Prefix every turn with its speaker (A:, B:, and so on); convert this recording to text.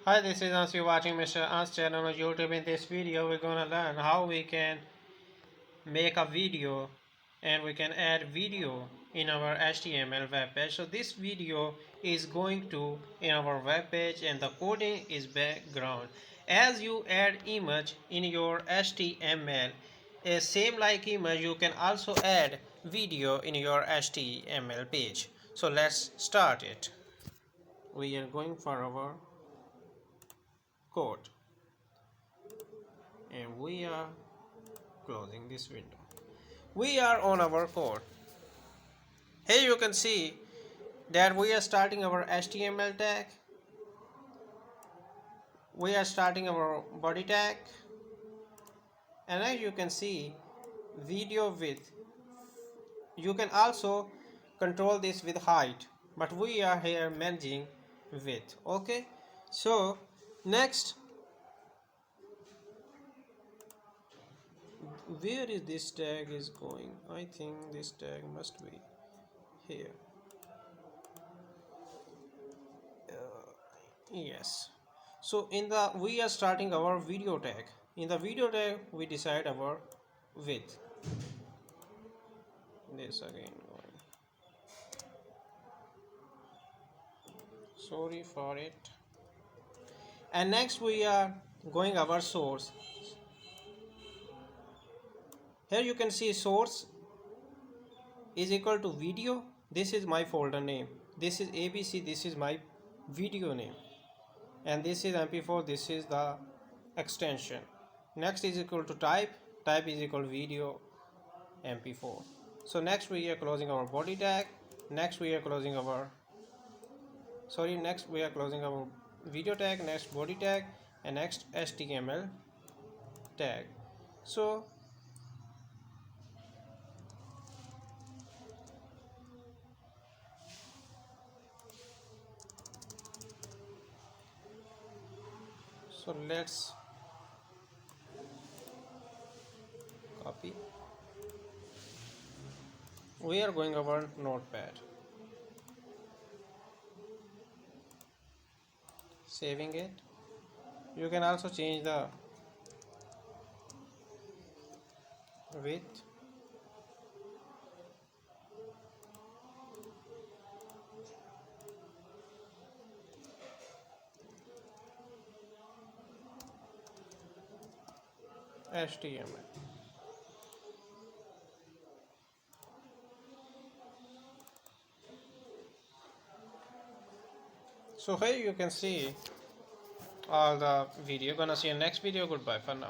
A: Hi, this is Ans. You're watching Mr. Ans channel on YouTube. In this video, we're gonna learn how we can make a video and we can add video in our HTML web page. So this video is going to in our web page and the coding is background. As you add image in your HTML, a same like image, you can also add video in your HTML page. So let's start it. We are going for our code and we are closing this window. We are on our code. Here you can see that we are starting our HTML tag, we are starting our body tag, and as you can see video width. You can also control this with height, but we are here managing width. Okay, so next, where is this tag is going? I think this tag must be here. Yes, so in the we are starting our video tag. In the video tag we decide our width. This again going, sorry for it. And next we are going our source. Here you can see source is equal to video. This is my folder name, this is ABC, this is my video name, and this is mp4, this is the extension. Next is equal to type, type is equal to video mp4. So next we are closing our body tag, next we are closing our next we are closing our video tag, next body tag, and next HTML tag. So let's copy. We are going our notepad, saving it. You can also change the width. HTML. So here you can see all the video. Gonna see you next video. Goodbye for now.